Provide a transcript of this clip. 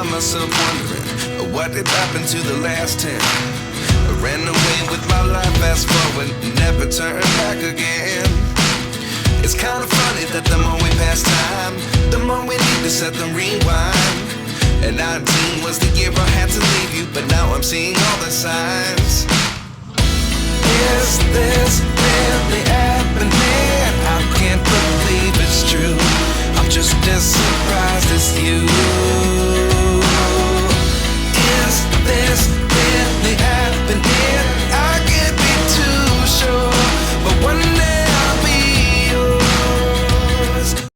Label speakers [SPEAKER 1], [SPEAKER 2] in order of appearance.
[SPEAKER 1] find myself wondering what did happen to the last 10. I ran away with my life, fast forward, never turn back again. It's kind of funny that the more we pass time, the more we need to set the rewind. And 19 was the year I had to leave you, but now I'm seeing all the signs. Is this really happening? I can't believe it's true. I'm just as surprised as you.